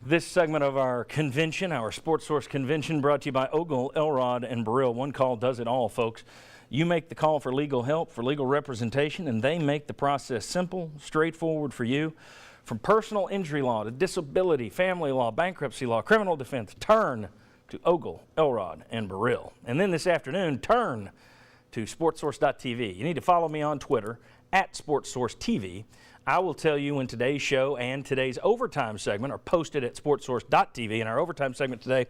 This segment of our convention, our Sports Source convention, brought to you by Ogle, Elrod, and Burrill. One call does it all, folks. You make the call for legal help, for legal representation, and they make the process simple, straightforward for you. From personal injury law to disability, family law, bankruptcy law, criminal defense, turn to Ogle, Elrod, and Burrill. And then this afternoon, turn to SportsSource.tv. You need to follow me on Twitter, @SportsSourceTV. I will tell you when today's show and today's overtime segment are posted at SportsSource.tv. In our overtime segment today,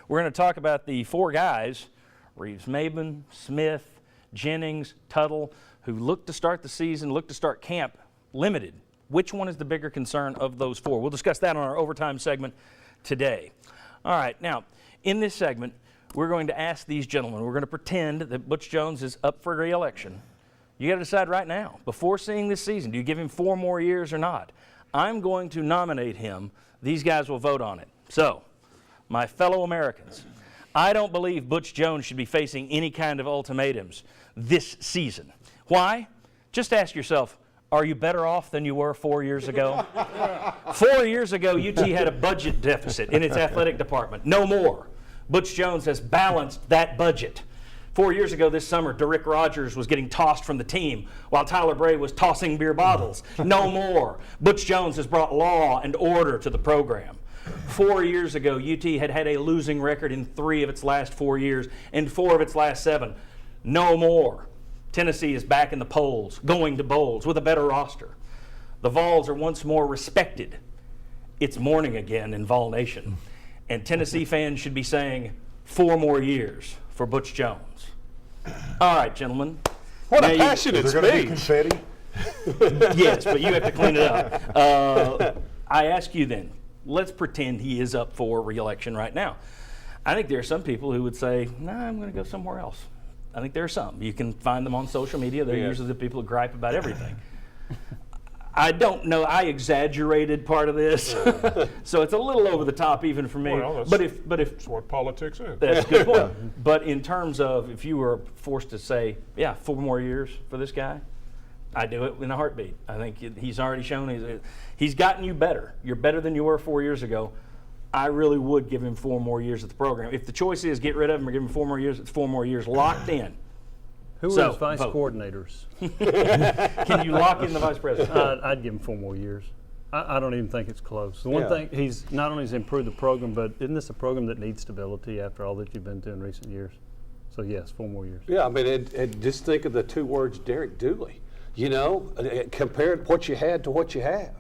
we're going to talk about the four guys, Reeves-Maybin, Smith, Jennings, Tuttle, who look to start the season, look to start camp limited. Which one is the bigger concern of those four? We'll discuss that on our overtime segment today. All right, now, in this segment, we're going to ask these gentlemen, we're going to pretend that Butch Jones is up for re-election. You got to decide right now, before seeing this season, do you give him 4 more years or not? I'm going to nominate him. These guys will vote on it. So, my fellow Americans, I don't believe Butch Jones should be facing any kind of ultimatums this season. Why? Just ask yourself, are you better off than you were 4 years ago? 4 years ago, UT had a budget deficit in its athletic department. No more. Butch Jones has balanced that budget. 4 years ago this summer, Derrick Rogers was getting tossed from the team while Tyler Bray was tossing beer bottles. No more. Butch Jones has brought law and order to the program. 4 years ago, UT had had a losing record in 3 of its last 4 years and 4 of its last 7. No more. Tennessee is back in the polls, going to bowls with a better roster. The Vols are once more respected. It's morning again in Vol Nation. And Tennessee fans should be saying 4 more years for Butch Jones. All right, gentlemen. What a passionate Is there going to be speech. confetti? Yes, but you have to clean it up. I ask you then, let's pretend he is up for re-election right now. I think there are some people who would say, nah, I'm going to go somewhere else. I think there are some. You can find them on social media. They're usually the people who gripe about everything. I don't know. I exaggerated part of this, so it's a little over the top even for me. Well, that's what politics is. that's a good point. But in terms of if you were forced to say, yeah, 4 more years for this guy, I do it in a heartbeat. I think he's already shown he's gotten you better. You're better than you were 4 years ago. I really would give him 4 more years at the program. If the choice is get rid of him or give him 4 more years, it's 4 more years locked in. Who are his vice coordinators? Can you lock in the vice president? I'd give him 4 more years. I don't even think it's close. The one thing, he's not only has improved the program, but isn't this a program that needs stability after all that you've been through in recent years? So yes, 4 more years. Yeah, I mean, just think of the 2 words, Derek Dooley. You know, compared what you had to what you have.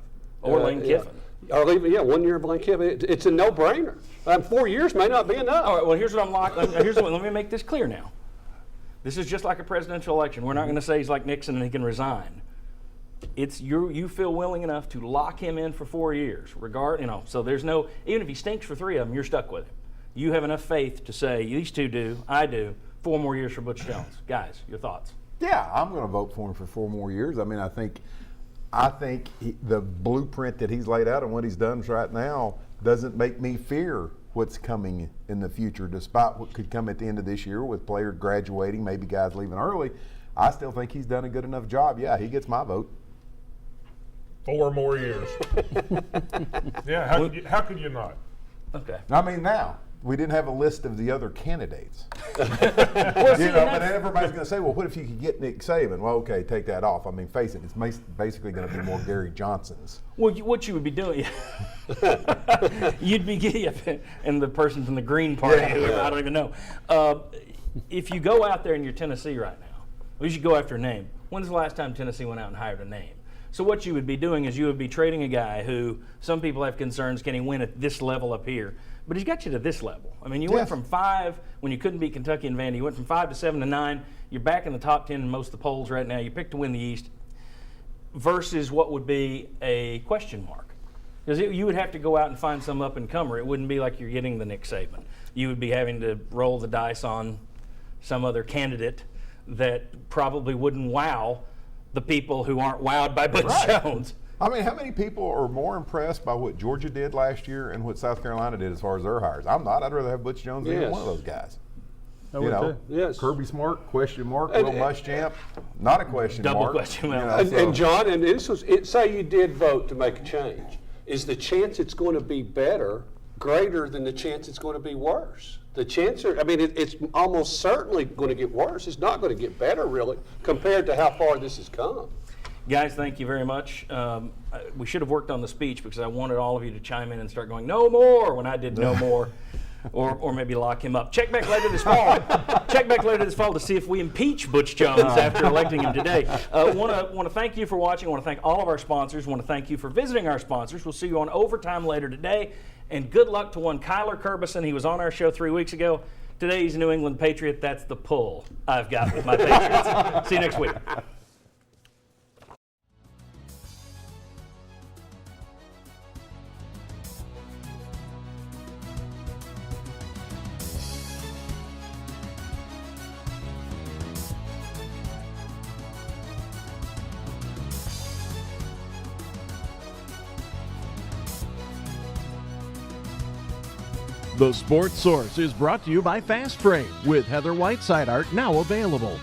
Or Lane Kiffin. Or even, 1 year of Lane Kiffin. It's a no-brainer. 4 years may not be enough. All right, well, here's what I'm locked. Let me make this clear now. This is just like a presidential election. We're not going to say he's like Nixon and he can resign. It's you feel willing enough to lock him in for 4 years, so there's no, even if he stinks for 3 of them, you're stuck with him. You have enough faith to say, these 2 do, I do, 4 more years for Butch Jones. Guys, your thoughts? Yeah, I'm going to vote for him for 4 more years. I mean, I think the blueprint that he's laid out and what he's done right now doesn't make me fear what's coming in the future, despite what could come at the end of this year with players graduating, maybe guys leaving early. I still think he's done a good enough job. Yeah, he gets my vote. 4 more years. Yeah, how could you not? Okay. I mean, now, we didn't have a list of the other candidates. Well, But everybody's going to say, well, what if you could get Nick Saban? Well, okay, take that off. I mean, face it, it's basically going to be more Gary Johnson's. Well, what you would be doing, you'd be and the person from the Green Party, I don't even know. If you go out there and you're Tennessee right now, we should go after a name. When's the last time Tennessee went out and hired a name? So what you would be doing is you would be trading a guy who some people have concerns, can he win at this level up here? But he's got you to this level. I mean, you went from 5 when you couldn't beat Kentucky and Vandy. You went from 5 to 7 to 9. You're back in the top 10 in most of the polls right now. You picked to win the East versus what would be a question mark. Because you would have to go out and find some up-and-comer. It wouldn't be like you're getting the Nick Saban. You would be having to roll the dice on some other candidate that probably wouldn't wow the people who aren't wowed by Butch Jones. I mean, how many people are more impressed by what Georgia did last year and what South Carolina did as far as their hires? I'm not. I'd rather have Butch Jones than either one of those guys. Yes. Kirby Smart, question mark. Will Muschamp, not a question Double mark. question mark. And John, and say you did vote to make a change. is the chance it's going to be better greater than the chance it's going to be worse? The chance, it's almost certainly going to get worse. It's not going to get better, really, compared to how far this has come. Guys, thank you very much. We should have worked on the speech because I wanted all of you to chime in and start going, no more, when I did no more. Or maybe lock him up. Check back later this fall. Check back later this fall to see if we impeach Butch Jones after electing him today. Want to thank you for watching. I want to thank all of our sponsors. Want to thank you for visiting our sponsors. We'll see you on Overtime later today. And good luck to one Kyler Kerbison. He was on our show 3 weeks ago. Today he's a New England Patriot. That's the pull I've got with my Patriots. See you next week. The Sports Source is brought to you by Fast Frame with Heather Whiteside Art now available.